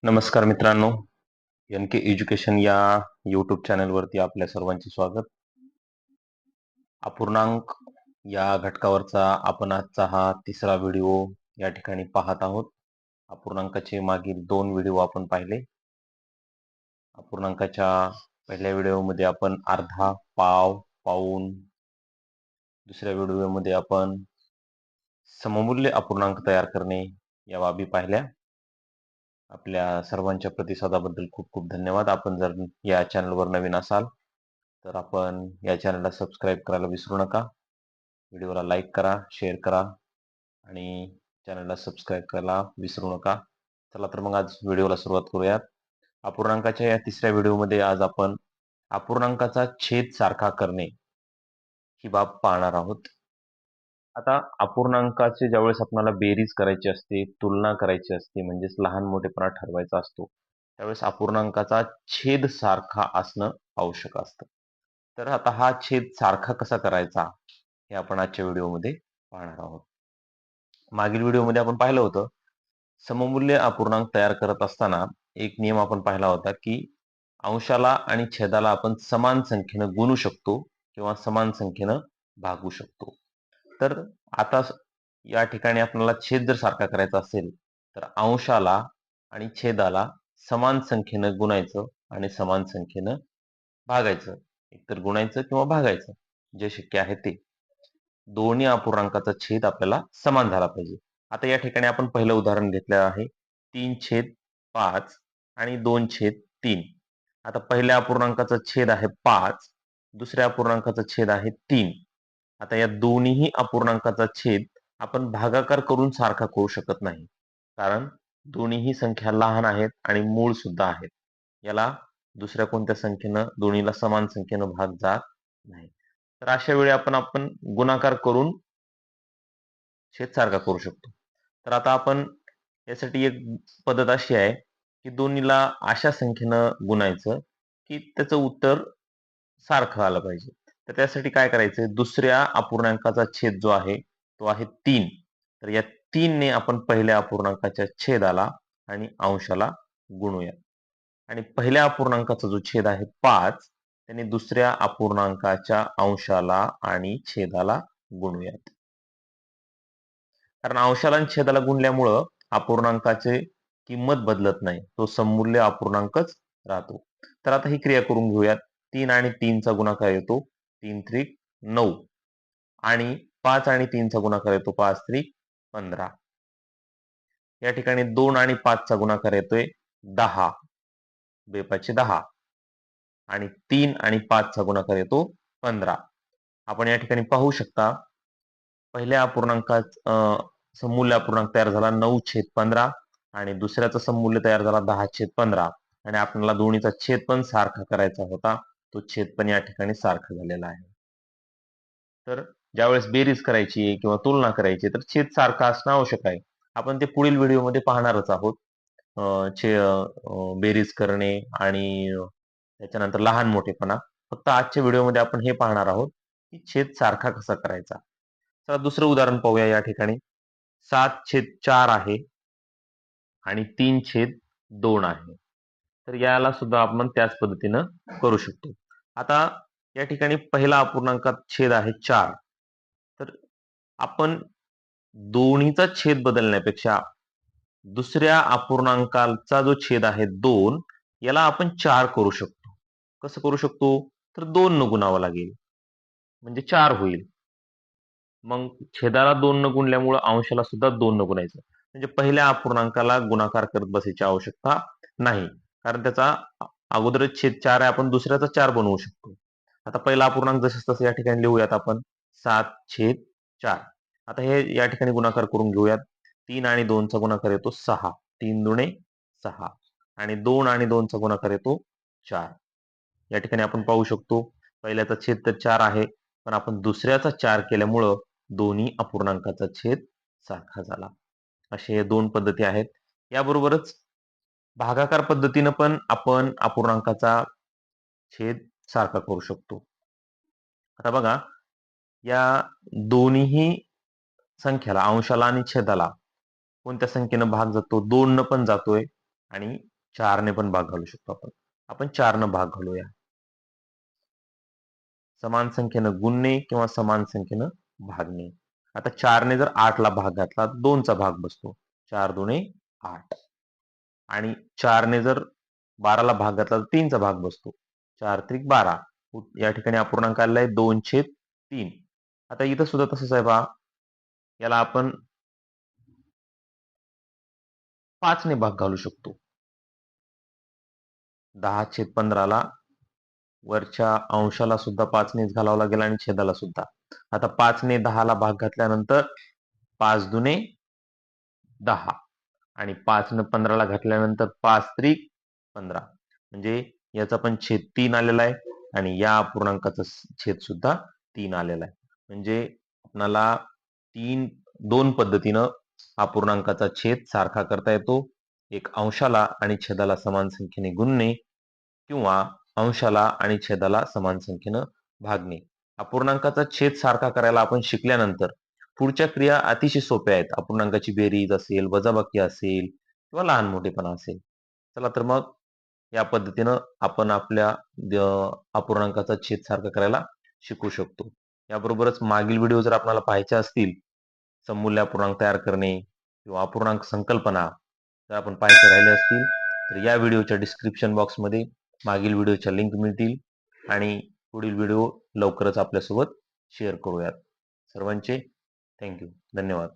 नमस्कार मित्रांनो, एन के एज्युकेशन या यूट्यूब चॅनलवरती आपल्या सर्वांचे स्वागत. अपूर्णांक या घटकावरचा आपण आजचा हा तिसरा व्हिडिओ या ठिकाणी पाहत आहोत. अपूर्णांकाचे मागील 2 व्हिडिओ आपण पाहिले. अपूर्णांकाच्या पहिल्या व्हिडिओमध्ये आपण अर्धा, पाव, पाऊण, दुसऱ्या व्हिडिओमध्ये आपण सममूल्य अपूर्णांक तयार करणे या बाबी पाहिल्या. आपल्या सर्वांच्या प्रतिसादाबद्दल खूप खूप धन्यवाद. आपण जर या चॅनलवर नवीन असाल तर आपण या चॅनलला सबस्क्राईब करायला विसरू नका. व्हिडिओला लाईक करा, शेअर करा आणि चॅनलला सबस्क्राईब करायला विसरू नका. चला तर मग आज व्हिडिओला सुरुवात करूयात. अपूर्णांकाच्या या तिसऱ्या व्हिडिओमध्ये आज आपण अपूर्णांकाचा छेद सारखा करणे ही बाब पाहणार आहोत. आता अपूर्णांकाची ज्यावेळेस आपल्याला बेरीज करायची असते, तुलना करायची असते, म्हणजेच लहान मोठेपणा ठरवायचा असतो, त्यावेळेस अपूर्णांकाचा छेद सारखा असणं आवश्यक असतं. तर आता हा छेद सारखा कसा करायचा हे आपण आजच्या व्हिडिओमध्ये पाहणार आहोत. मागील व्हिडिओमध्ये आपण पाहिलं होतं, सममूल्य अपूर्णांक तयार करत असताना एक नियम आपण पाहिला होता, की अंशाला आणि छेदाला आपण समान संख्येनं गुणू शकतो किंवा समान संख्येनं भागू शकतो. तर आता या ठिकाणी आपल्याला छेद जर सारखा करायचा असेल, तर अंशाला आणि छेदाला समान संख्येनं गुणायचं आणि समान संख्येनं भागायचं. एकतर गुणायचं किंवा भागायचं, जे शक्य आहे ते. दोन्ही अपूर्णांकाचा छेद आपल्याला समान झाला पाहिजे. आता या ठिकाणी आपण पहिलं उदाहरण घेतलेलं आहे 3/5 आणि 2/3. आता पहिल्या अपूर्णांकाचा छेद आहे 5, दुसऱ्या अपूर्णांकाचा छेद आहे 3. आता या दोन्हीही अपूर्णांकाचा छेद आपण भागाकार करून सारखा करू शकत नाही. कारण दोन्हीही संख्या लहान आहेत आणि मूळ सुद्धा आहेत. याला दुसऱ्या कोणत्या संख्येनं दोन्हीला समान संख्येनं भाग जात नाही. तर अशा वेळी आपण गुणाकार करून छेद सारखा करू शकतो. तर आता आपण यासाठी एक पद्धत अशी आहे, की दोन्हीला अशा संख्येनं गुणायचं, की त्याचं उत्तर सारखं आलं पाहिजे. तर त्यासाठी काय करायचंय, दुसऱ्या अपूर्णांकाचा छेद जो आहे, तो आहे 3. तर या 3 ने आपण पहिल्या अपूर्णांकाच्या छेदाला आणि अंशाला गुणूया. आणि पहिल्या अपूर्णांकाचा जो छेद आहे 5, त्याने दुसऱ्या अपूर्णांकाच्या अंशाला आणि छेदाला गुणूयात. कारण अंशाला आणि छेदाला गुणल्यामुळं अपूर्णांकाची किंमत बदलत नाही. तो सममूल्य अपूर्णांकच राहतो. तर आता ही क्रिया करून घेऊयात. 3 आणि 3 चा गुणाकार येतो 3 त्रिक 9 आणि 5 आणि 3 चा गुणाकार येतो 5 त्रिक 15. या ठिकाणी 2 आणि 5 चा गुणाकार येतोय 10. 2 10 आणि 3 आणि 5 चा गुणाकार येतो 15. आपण या ठिकाणी पाहू शकता पहिल्या अपूर्णांकात सममूल्य अपूर्णांक तयार झाला 9/15 आणि दुसऱ्याचा सममूल्य तयार झाला 10/15 आणि आपल्याला दोन्हीचा छेद पण सारखा करायचा होता. तो छेद पण या ठिकाणी सारखा झालेला आहे. तर ज्यावेळेस बेरीज करायची किंवा तुलना करायची तर छेद सारखा असणं आवश्यक आहे. आपण ते पुढील व्हिडिओमध्ये पाहणारच आहोत. बेरीज करणे आणि त्याच्यानंतर लहान मोठेपणा. फक्त आजच्या व्हिडिओमध्ये आपण हे पाहणार आहोत, की छेद सारखा कसा करायचा. चला दुसरं उदाहरण पाहूया या ठिकाणी. 7/4 आहे आणि 3/2 आहे. तर याला सुद्धा आपण त्याच पद्धतीनं करू शकतो. आता या ठिकाणी पहिला अपूर्णांकात छेद आहे 4. तर आपण दोन्हीचा छेद बदलण्यापेक्षा दुसऱ्या अपूर्णांकाचा जो छेद आहे 2 याला आपण 4 करू शकतो. कसं करू शकतो? तर 2 न गुणावं लागेल. म्हणजे 4 होईल. मग छेदाला 2 न गुणल्यामुळं अंशाला सुद्धा 2 न गुणायचं. म्हणजे पहिल्या अपूर्णांकाला गुणाकार करत बसायची आवश्यकता नाही. कारण त्याचा अगोदरच छेद 4 आहे, आपण दुसऱ्याचा 4 बनवू शकतो. आता पहिला अपूर्णांक जसं तसं या ठिकाणी लिहूयात आपण 7/4. आता हे या ठिकाणी गुणाकार करून घेऊयात. 3 आणि 2 चा गुणाकार येतो 6. 3 दुणे 6 आणि 2 आणि 2 चा गुणाकार येतो 4. या ठिकाणी आपण पाहू शकतो पहिल्याचा छेद तर 4 आहे, पण आपण दुसऱ्याचा 4 केल्यामुळं दोन्ही अपूर्णांकाचा छेद सारखा झाला. असे हे 2 पद्धती आहेत. याबरोबरच भागाकार पद्धतीनं पण आपण अपूर्णांकाचा छेद सारखा करू शकतो. आता बघा, या दोन्हीही संख्याला, अंशाला आणि छेदाला कोणत्या संख्येनं भाग जातो? 2 न पण जातोय आणि 4 पण भाग घालू शकतो आपण. आपण 4 भाग घालूया. समान संख्येनं गुणणे किंवा समान संख्येनं भागणे. आता 4 जर 8 भाग घातला, 2 भाग बसतो. 4 दुणे 8. आणि 4 जर 12 भाग घातला तर 3 भाग बसतो. 4 त्रिक 12. या ठिकाणी अपूर्णांक आलेला आहे 2/3. आता इथं सुद्धा तसंच आहे पहा. याला आपण 5 भाग घालू शकतो. 10/15 वरच्या अंशाला सुद्धा 5 घालावं लागेल आणि छेदाला सुद्धा. आता 5 ने 10 भाग घातल्यानंतर 5 दुणे 10 आणि 5 न 15 घातल्यानंतर 5 त्रिक 15. म्हणजे याचा पण छेद 3 आलेला आहे आणि या अपूर्णांकाचा छेद सुद्धा 3 आलेला आहे. म्हणजे आपणाला 2 पद्धतीनं अपूर्णांकाचा छेद सारखा करता येतो. एक अंशाला आणि छेदाला समान संख्येने गुणणे किंवा अंशाला आणि छेदाला समान संख्येनं भागणे. अपूर्णांकाचा छेद सारखा करायला आपण शिकल्यानंतर पुढच्या क्रिया अतिशय सोप्या आहेत. अपूर्णांकाची बेरीज असेल, वजाबाकी असेल किंवा लहान मोठेपणा असेल. चला तर मग या पद्धतीनं आपण आपल्या अपूर्णांकाचा छेद सारखा करायला शिकू शकतो. याबरोबरच मागील व्हिडिओ जर आपल्याला पाहायचे असतील, सममूल्य अपूर्णांक तयार करणे किंवा अपूर्णांक संकल्पना जर आपण पाहायचे राहिले असतील, तर या व्हिडिओच्या डिस्क्रिप्शन बॉक्समध्ये मागील व्हिडिओच्या लिंक मिळतील आणि पुढील व्हिडिओ लवकरच आपल्यासोबत शेअर करूयात. सर्वांचे थँक्यू. धन्यवाद.